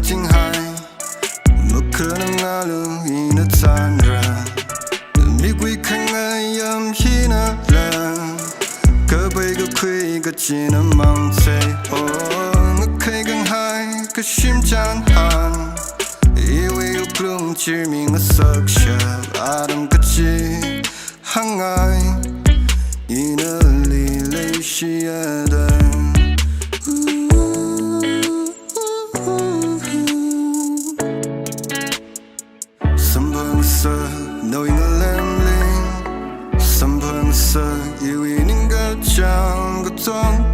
惊骇，不可能阿鲁伊那残忍，米贵看爱养起那人，可悲个亏个只能忙在哦，我开更嗨个心战寒，以为有空致命的色相，阿当个只항아이 이 널리 레이시아다 선방사 너희가 램링 선방사 이위닝가 장가 통